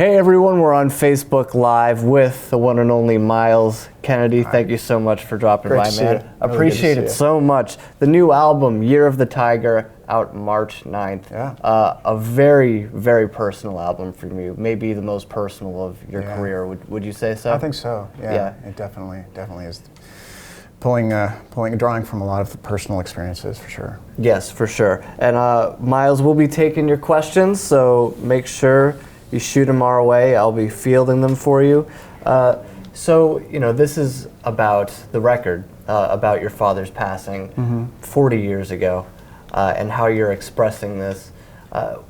Hey everyone, we're on Facebook Live with the one and only Myles Kennedy. Thank you so much for dropping by, man. Appreciate it so much. The new album, Year of the Tiger, out March 9th. Yeah. A very, very personal album for you. Maybe the most personal of your career. Would you say so? I think so. Yeah. It definitely is. Drawing from a lot of the personal experiences, for sure. Yes, for sure. And Myles, we'll be taking your questions, so make sure you shoot them our way. I'll be fielding them for you. So, this is about the record, about your father's passing 40 years ago, and how you're expressing this.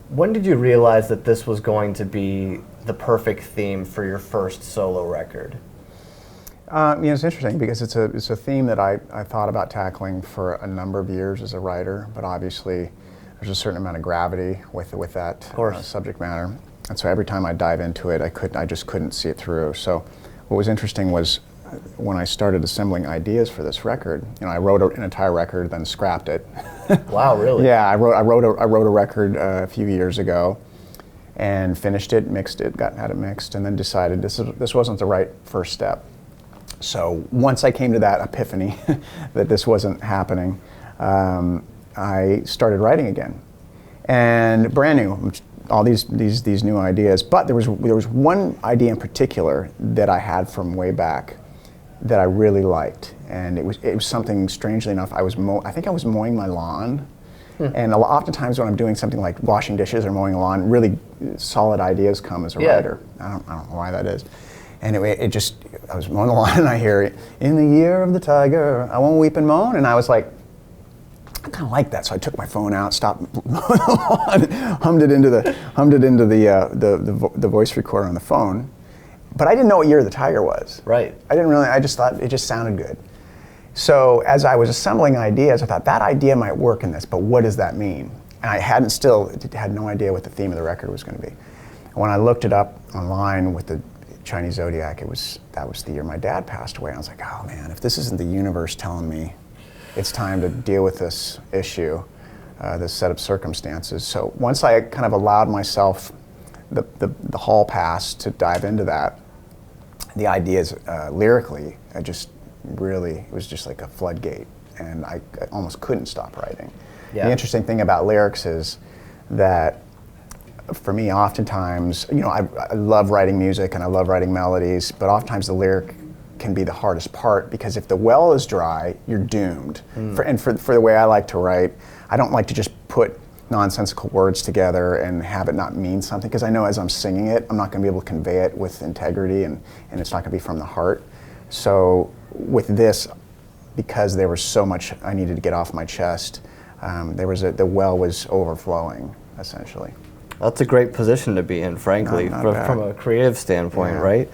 When did you realize that this was going to be the perfect theme for your first solo record? It's interesting because it's a theme that I thought about tackling for a number of years as a writer, but obviously there's a certain amount of gravity with that subject matter. And so every time I dive into it, I just couldn't see it through. So what was interesting was when I started assembling ideas for this record, I wrote an entire record, then scrapped it. Wow, really? Yeah, I wrote a record a few years ago, and finished it, mixed it, had it mixed, and then decided this wasn't the right first step. So once I came to that epiphany that this wasn't happening, I started writing again, and brand new. All these new ideas, but there was one idea in particular that I had from way back that I really liked, and it was something, strangely enough, I think I was mowing my lawn, and oftentimes when I'm doing something like washing dishes or mowing a lawn, really solid ideas come as a writer. I don't know why that is. Anyway, I was mowing the lawn and I hear, "In the year of the tiger, I won't weep and moan," and I was like, I kind of like that, so I took my phone out, stopped mowing the lawn, hummed it into the voice recorder on the phone, but I didn't know what Year of the Tiger was. Right. I just thought it just sounded good. So as I was assembling ideas, I thought that idea might work in this, but what does that mean? And I had no idea what the theme of the record was going to be. When I looked it up online with the Chinese zodiac, that was the year my dad passed away. And I was like, oh man, if this isn't the universe telling me it's time to deal with this issue, this set of circumstances. So once I kind of allowed myself the hall pass to dive into that, the ideas lyrically, it was just like a floodgate, and I almost couldn't stop writing. Yeah. The interesting thing about lyrics is that for me, oftentimes, I love writing music and I love writing melodies, but oftentimes the lyric can be the hardest part, because if the well is dry, you're doomed. For the way I like to write, I don't like to just put nonsensical words together and have it not mean something, because I know as I'm singing it, I'm not going to be able to convey it with integrity, and it's not going to be from the heart. So with this, because there was so much I needed to get off my chest, the well was overflowing, essentially. That's a great position to be in, frankly, from a creative standpoint, right?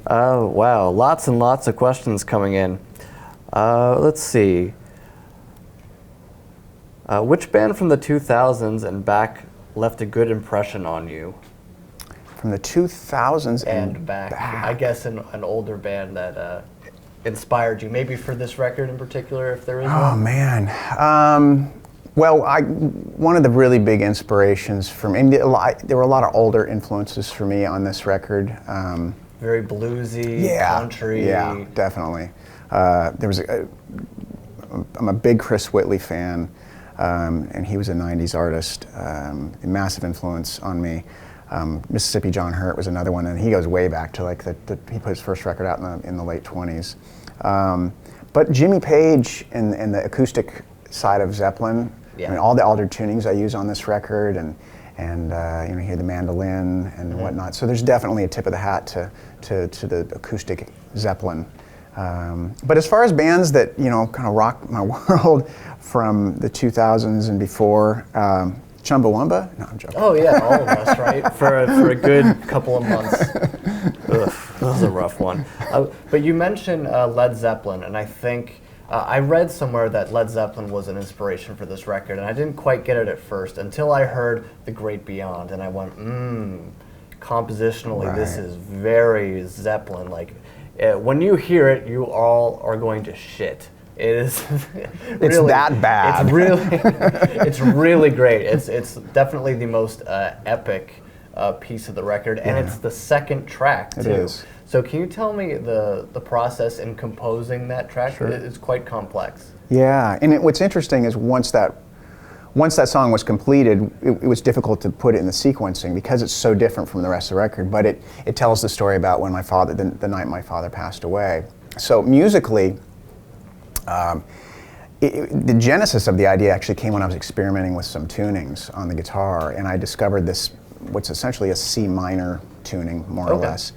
Wow, lots and lots of questions coming in. Let's see. Which band from the 2000s and back left a good impression on you? From the 2000s and back. I guess an older band that inspired you, maybe for this record in particular, if there is one. Oh, man. Well, one of the really big inspirations for me, there were a lot of older influences for me on this record. Very bluesy, country. Yeah, definitely. I'm a big Chris Whitley fan, and he was a 90s artist, a massive influence on me. Mississippi John Hurt was another one, and he goes way back to he put his first record out in the late 20s. But Jimmy Page and the acoustic side of Zeppelin, I mean, all the altered tunings I use on this record, and you hear the mandolin and whatnot. So there's definitely a tip of the hat to the acoustic Zeppelin. But as far as bands that kind of rocked my world from the 2000s and before, Chumbawamba? No, I'm joking. Oh yeah, all of us, right? For a good couple of months. Ugh, that was a rough one. But you mentioned Led Zeppelin, and I think I read somewhere that Led Zeppelin was an inspiration for this record, and I didn't quite get it at first until I heard The Great Beyond, and I went, compositionally, this is very Zeppelin. Like, when you hear it, you all are going to shit. It is really, it's that bad. It's really great. It's definitely the most epic piece of the record, and it's the second track too. It is. So can you tell me the process in composing that track? Sure. It's quite complex. Yeah, and what's interesting is once that song was completed, it was difficult to put it in the sequencing because it's so different from the rest of the record. But it tells the story about when my father, the night my father passed away. So musically, the genesis of the idea actually came when I was experimenting with some tunings on the guitar, and I discovered this, what's essentially a C minor tuning, more or less.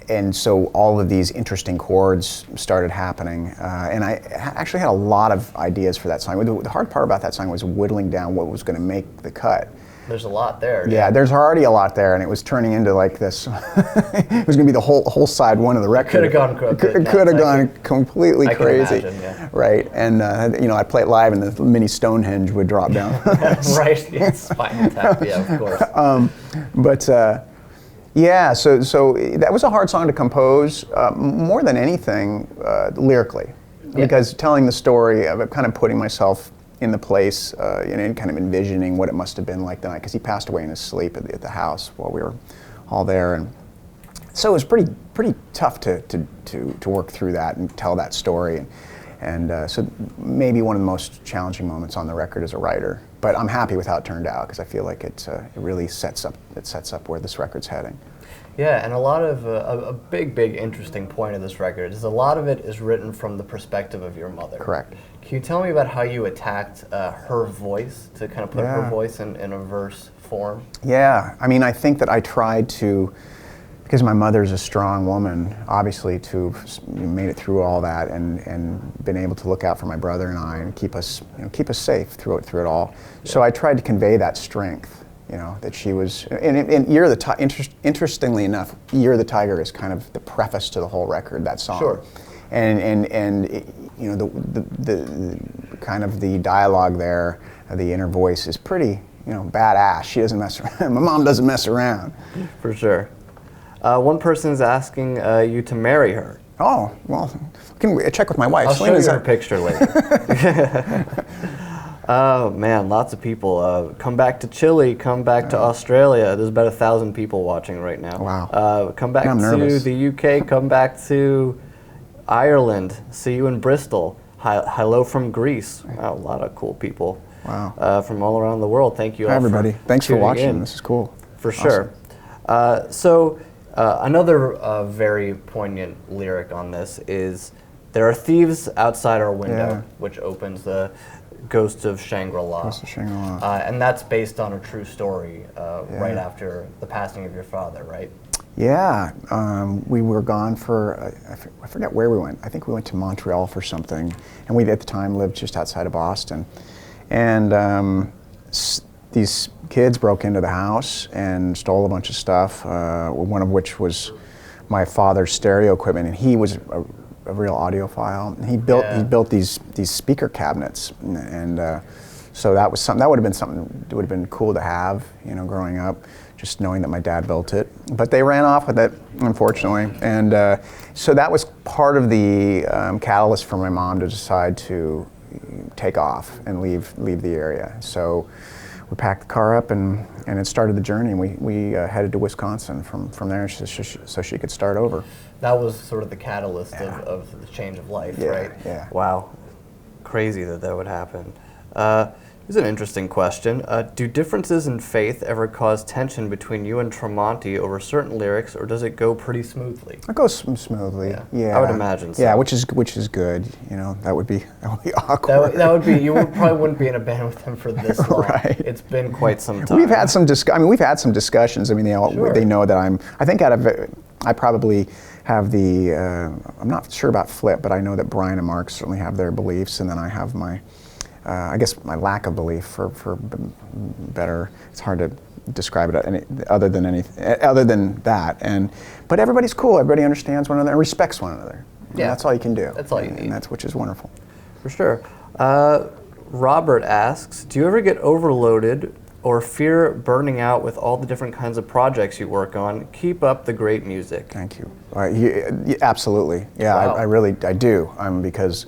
And so all of these interesting chords started happening, and I actually had a lot of ideas for that song. The hard part about that song was whittling down what was going to make the cut. There's a lot there. Yeah, there's already a lot there, and it was turning into like this. It was going to be the whole side one of the record. Could have gone crooked. It could have gone completely crazy. I can imagine, yeah. Right, and I'd play it live, and the mini Stonehenge would drop down. Right, yes, Spinal Tap, yeah, of course. Yeah, so that was a hard song to compose, more than anything, lyrically, because telling the story of it, kind of putting myself in the place, and kind of envisioning what it must have been like the night, because he passed away in his sleep at the house while we were all there, and so it was pretty tough to work through that and tell that story, and so maybe one of the most challenging moments on the record as a writer. But I'm happy with how it turned out because I feel like it really sets up where this record's heading. Yeah, and a lot of a big interesting point of this record is a lot of it is written from the perspective of your mother. Correct. Can you tell me about how you attacked her voice to kind of put her voice in a verse form? Yeah, I mean, I think that I tried to, because my mother's a strong woman, obviously, to made it through all that and been able to look out for my brother and I and keep us safe through it all. Yeah. So I tried to convey that strength. That she was, and Year of the interestingly enough, Year of the Tiger is kind of the preface to the whole record, that song. Sure. And the kind of the dialogue there, the inner voice is pretty, badass. She doesn't mess around. My mom doesn't mess around. For sure. One person is asking you to marry her. Oh, well, can we check with my wife? I'll show you her picture later. Oh man, lots of people. Come back to Chile, come back to Australia. There's about 1,000 people watching right now. Wow. Come back to the UK, come back to Ireland. See you in Bristol. Hello from Greece. Wow, a lot of cool people. Wow. From all around the world. Thank you all. Hi everybody. Thanks for watching. In. This is cool. For sure. Awesome. Another very poignant lyric on this is, there are thieves outside our window, which opens the Ghost of Shangri-La. Ghost of Shangri-La. And that's based on a true story right after the passing of your father, right? Yeah. We were gone for, I forget where we went. I think we went to Montreal for something. And we, at the time, lived just outside of Boston. And these kids broke into the house and stole a bunch of stuff, one of which was my father's stereo equipment. And he was a real audiophile. And he built these speaker cabinets, and so that was something that would have been something that would have been cool to have, growing up, just knowing that my dad built it. But they ran off with it, unfortunately, and so that was part of the catalyst for my mom to decide to take off and leave the area. So we packed the car up and it started the journey. And we headed to Wisconsin from there, so she could start over. That was sort of the catalyst of the change of life, right? Yeah. Wow. Crazy that would happen. Here's an interesting question. Do differences in faith ever cause tension between you and Tremonti over certain lyrics, or does it go pretty smoothly? It goes smoothly. Yeah. I would imagine so. Yeah, which is good. That would be awkward. That would be. You probably wouldn't be in a band with him for this long. Right. It's been quite some time. We've had some discussions. I mean, they know that I think I probably have the. I'm not sure about Flip, but I know that Brian and Mark certainly have their beliefs, and then I have my. I guess my lack of belief, for better. It's hard to describe it other than that. But everybody's cool. Everybody understands one another and respects one another. Yeah, that's all you can do. That's all you need. And which is wonderful. For sure. Robert asks, do you ever get overloaded or fear burning out with all the different kinds of projects you work on? Keep up the great music. Thank you. Absolutely. Yeah, wow. I do. Because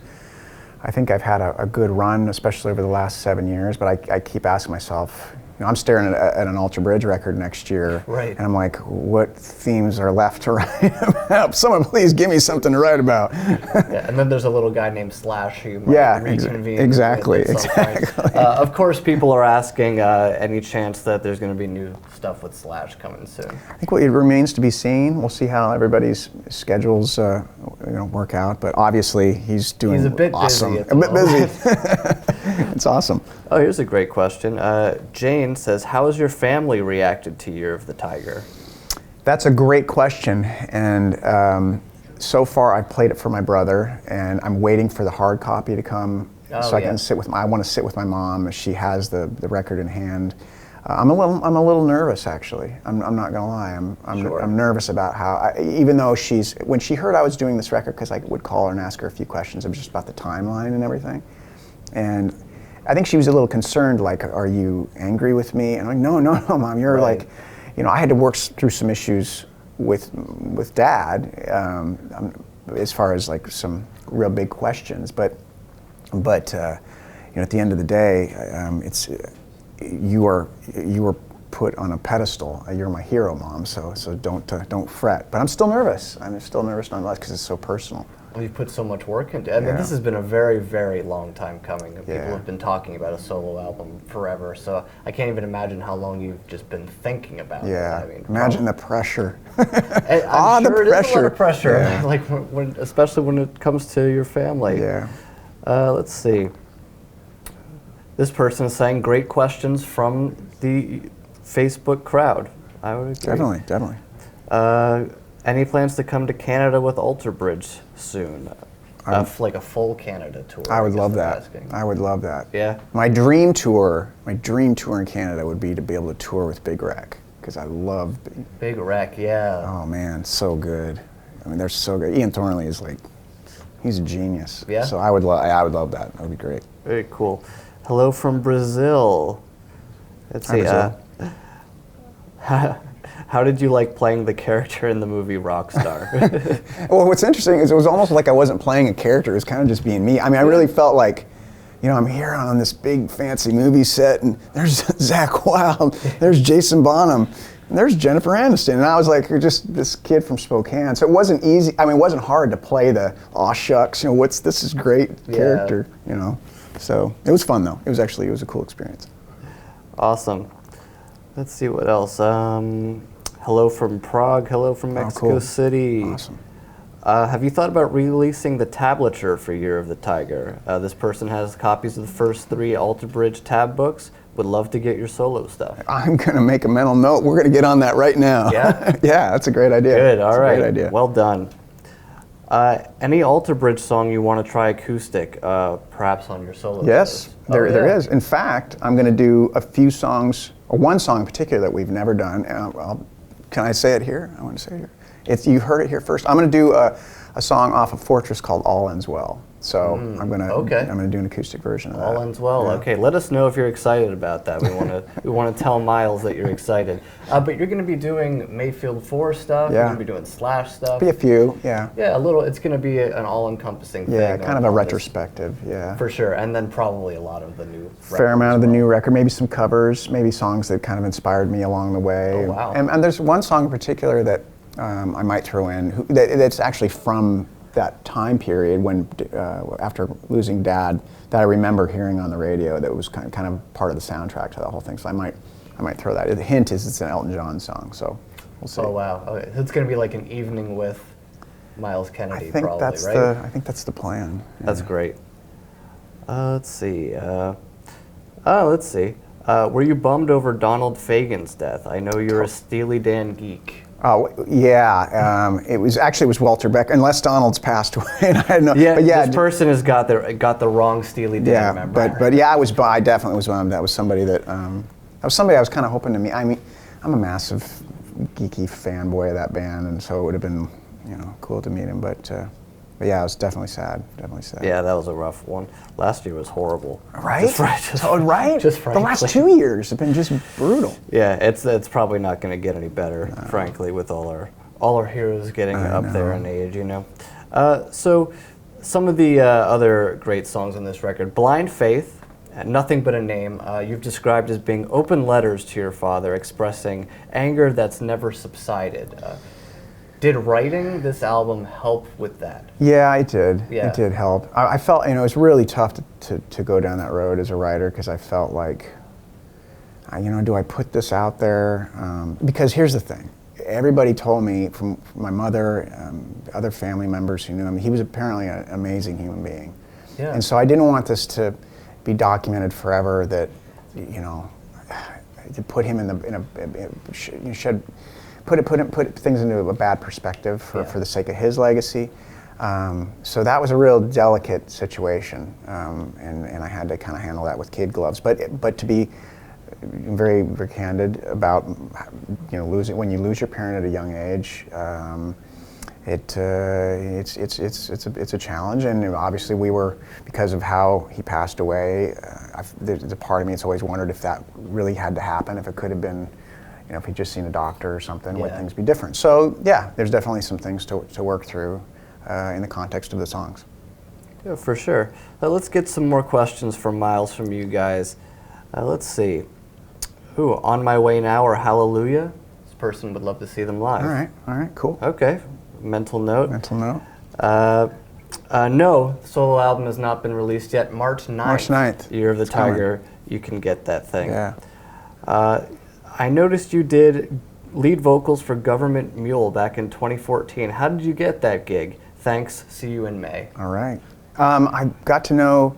I think I've had a good run, especially over the last 7 years, but I keep asking myself, I'm staring at an Alter Bridge record next year, right. and I'm like, what themes are left to write about? Someone please give me something to write about. Yeah, and then there's a little guy named Slash who you might reconvene exactly. with at some point. Of course, people are asking any chance that there's going to be new stuff with Slash coming soon. I think it remains to be seen. We'll see how everybody's schedules work out, but obviously he's doing a bit awesome. busy. A bit busy. It's awesome. Oh, here's a great question. Jane says, how has your family reacted to Year of the Tiger? That's a great question, and so far I've played it for my brother, and I'm waiting for the hard copy to come I can sit with I want to sit with my mom. She has the record in hand. I'm a little nervous, actually. I'm not gonna lie. I'm nervous about how, even though when she heard I was doing this record, because I would call her and ask her a few questions, it was just about the timeline and everything, and I think she was a little concerned, like, are you angry with me? And I'm like, no, Mom, you're like, I had to work through some issues with Dad, as far as like some real big questions, but at the end of the day, you are put on a pedestal. You're my hero, Mom. So don't fret. But I'm still nervous. I'm still nervous nonetheless because it's so personal. Well, you've put so much work into it. I mean, this has been a very, very long time coming. People have been talking about a solo album forever. So I can't even imagine how long you've just been thinking about it. I mean, imagine the pressure. I'm sure the it is a lot of pressure. Yeah. Like especially when it comes to your family. Yeah. Let's see. This person is saying great questions from the Facebook crowd. I would agree. Definitely. Any plans to come to Canada with Alter Bridge soon? Like a full Canada tour. I would love that. I would love that. Yeah. My dream tour in Canada would be to be able to tour with Big Wreck, because I love Big Wreck. Yeah. Oh man, so good. I mean, they're so good. Ian Thornley is like, he's a genius. Yeah. So I would love that. That would be great. Very cool. Hello from Brazil. Let's see. How did you like playing the character in the movie Rockstar? Well, what's interesting is it was almost like I wasn't playing a character. It was kind of just being me. I mean, I really felt like, I'm here on this big fancy movie set, and there's Zakk Wylde, there's Jason Bonham, and there's Jennifer Aniston, and I was like, you're just this kid from Spokane. So it wasn't easy. I mean, it wasn't hard to play the aw shucks. This is great character. So it was fun though. It was a cool experience. Awesome. Let's see what else. Hello from Prague. Hello from Mexico City. Awesome. Have you thought about releasing the tablature for Year of the Tiger? This person has copies of the first 3 Alter Bridge tab books. Would love to get your solo stuff. I'm going to make a mental note. We're going to get on that right now. Yeah? Yeah, that's a great idea. Good, all right. Great idea. Well done. Any Alter Bridge song you want to try acoustic, perhaps on your solo? Yes, there is. In fact, I'm going to do a few songs, or one song in particular that we've never done. Can I say it here? I want to say it here. You heard it here first. I'm going to do a song off of Fortress called All Ends Well. So I'm going to do an acoustic version of that. All Ends Well. Yeah. Okay, let us know if you're excited about that. We want to tell Myles that you're excited. But you're going to be doing Mayfield 4 stuff. Yeah. You're going to be doing Slash stuff. Be a few, yeah. Yeah, a little. It's going to be an all-encompassing thing. Yeah, kind of a retrospective. Yeah. For sure, and then probably a lot of the new. Fair amount of the new record, maybe some covers, maybe songs that kind of inspired me along the way. Oh wow. And there's one song in particular that I might throw in that's actually from that time period when, after losing Dad, that I remember hearing on the radio that was kind of part of the soundtrack to that whole thing. So I might throw that. The hint is it's an Elton John song, so we'll see. Oh wow, okay. So it's going to be like an evening with Myles Kennedy, probably, right? I think that's the plan. Yeah. That's great. Let's see. Let's see. Were you bummed over Donald Fagen's death? I know you're a Steely Dan geek. Oh yeah, it was Walter Beck. Unless Donald's passed away, and I don't know. Yeah, but yeah, this person has got the wrong Steely Dan member. but yeah, I definitely was bummed. That was somebody I was kind of hoping to meet. I mean, I'm a massive geeky fanboy of that band, and so it would have been cool to meet him. But yeah, I was definitely sad. Yeah, that was a rough one. Last year was horrible. Right? Right. Just frankly. The last 2 years have been just brutal. Yeah, it's probably not going to get any better, frankly, with all our heroes getting up there in age, So some of the other great songs on this record, Blind Faith Nothing But a Name, you've described as being open letters to your father expressing anger that's never subsided. Did writing this album help with that? Yeah, it did. Yeah. It did help. I felt, it was really tough to go down that road as a writer, because I felt like, do I put this out there? Because here's the thing. Everybody told me, from my mother, other family members who knew him, he was apparently an amazing human being. Yeah. And so I didn't want this to be documented forever, that, to put him put things into a bad perspective for the sake of his legacy. So that was a real delicate situation, and I had to kind of handle that with kid gloves. But to be very, very candid about, when you lose your parent at a young age, it's a challenge, and obviously we were, because of how he passed away. There's a part of me that's always wondered if that really had to happen, if it could have been, if he'd just seen a doctor or something, would things be different? So yeah, there's definitely some things to work through in the context of the songs. Yeah, for sure. Let's get some more questions from Myles from you guys. Let's see. On My Way Now or Hallelujah? This person would love to see them live. All right, cool. Okay, mental note. Mental note. No, the solo album has not been released yet. March 9th. March 9th. Year of the It's Tiger. coming. You can get that thing. Yeah. I noticed you did lead vocals for Government Mule back in 2014. How did you get that gig? Thanks. See you in May. All right. I got to know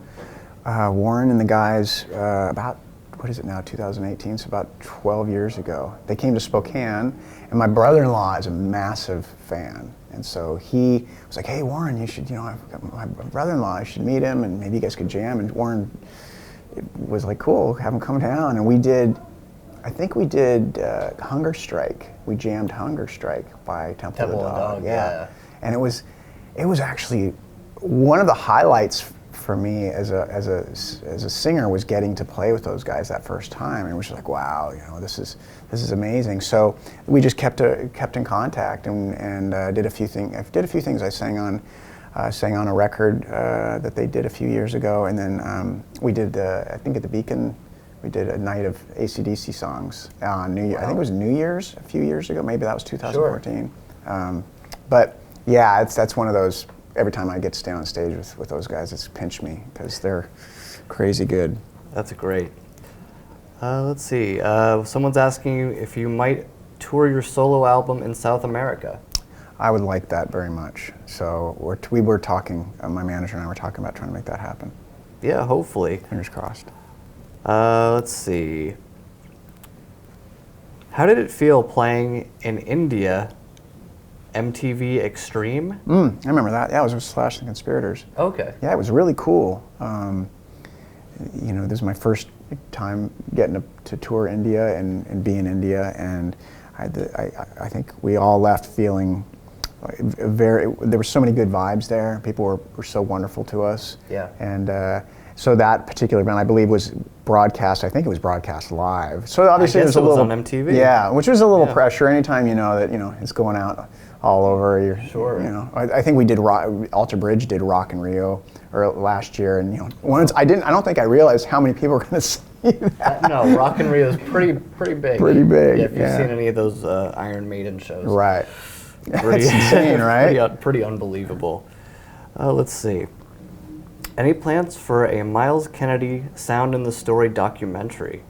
Warren and the guys about, 2018, so about 12 years ago. They came to Spokane, and my brother-in-law is a massive fan. And so he was like, hey, Warren, you should, I've got my brother-in-law, I should meet him, and maybe you guys could jam. And Warren was like, cool, have him come down. And we did Hunger Strike. We jammed Hunger Strike by Temple of the Dog. Yeah. And it was actually one of the highlights for me as a singer, was getting to play with those guys that first time, and it was just like, wow, this is amazing. So we just kept in contact and did a few things. I sang on a record that they did a few years ago, and then we did I think at the Beacon. We did a night of AC/DC songs on New Year. Wow. I think it was New Year's a few years ago. Maybe that was 2014. Sure. But yeah, that's one of those. Every time I get to stay on stage with those guys, it's pinch me, because they're crazy good. That's great. Let's see. Someone's asking you if you might tour your solo album in South America. I would like that very much. So we were talking. My manager and I were talking about trying to make that happen. Yeah, hopefully. Fingers crossed. Let's see. How did it feel playing in India? MTV Extreme? I remember that. Yeah, it was with Slash and the Conspirators. Okay. Yeah, it was really cool. This is my first time getting to tour India and be in India, and I think we all left feeling there were so many good vibes there. People were so wonderful to us. Yeah. And so that particular event, I believe, was broadcast. I think it was broadcast live. So obviously I guess there's a little on MTV. Yeah, which was a little pressure. Anytime that it's going out all over. Sure. I think we did Alter Bridge did Rock in Rio last year, and once I don't think I realized how many people were going to see that. No, Rock in Rio is pretty big. Pretty big. Yeah, if you've seen any of those Iron Maiden shows. Right. That's insane, right? Pretty unbelievable. Let's see. Any plans for a Myles Kennedy Sound in the Story documentary?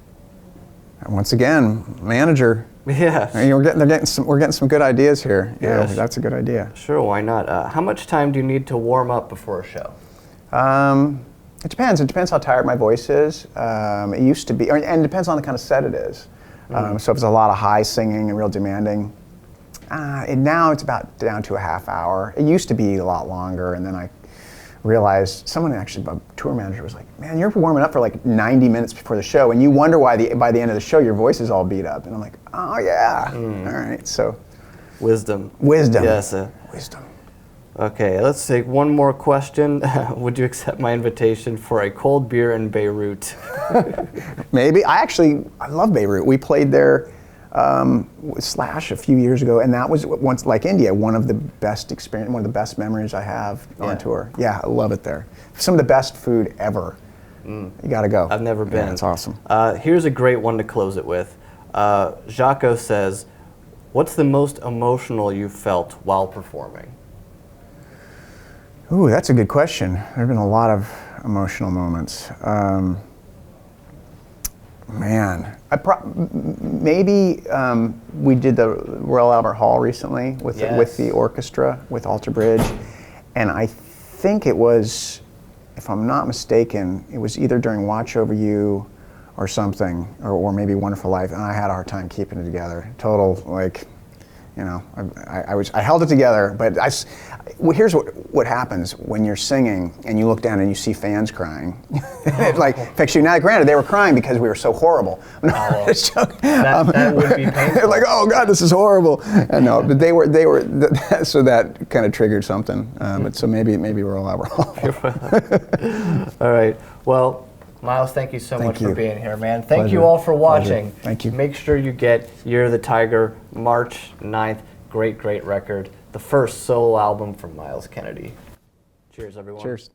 Once again, manager. Yeah. We're getting some good ideas here. Yeah, that's a good idea. Sure, why not? How much time do you need to warm up before a show? It depends. It depends how tired my voice is. It used to be, and it depends on the kind of set it is. So if it's a lot of high singing and real demanding, now it's about down to a half hour. It used to be a lot longer, and then I realized, someone actually, my tour manager was like, man, you're warming up for like 90 minutes before the show, and you wonder why by the end of the show your voice is all beat up. And I'm like, oh yeah, all right, so. Wisdom. Yes. Wisdom. Okay, let's take one more question. Would you accept my invitation for a cold beer in Beirut? Maybe. I love Beirut. We played there with Slash a few years ago, and that was once, like India, one of the best memories I have on tour. Yeah, I love it there. Some of the best food ever. You got to go. I've never been. Yeah, it's awesome. Here's a great one to close it with. Jaco says, what's the most emotional you felt while performing? Ooh, that's a good question. There have been a lot of emotional moments. Maybe we did the Royal Albert Hall recently with the orchestra, with Alter Bridge, and I think it was, if I'm not mistaken, it was either during Watch Over You or something, or maybe Wonderful Life, and I had a hard time keeping it together. Total, like, you know, I held it together, but here's what happens when you're singing and you look down and you see fans crying. It like affects you. Now, granted, they were crying because we were so horrible. That would be painful. They're like, oh God, this is horrible. And no, but they were, so that kind of triggered something. But so maybe we're all out. All right. Well, Myles, thank you so much for being here, man. Thank Pleasure. you all for watching. Pleasure. Thank you. Make sure you get Year of the Tiger, March 9th. Great, great record. The first solo album from Myles Kennedy. Cheers, everyone. Cheers.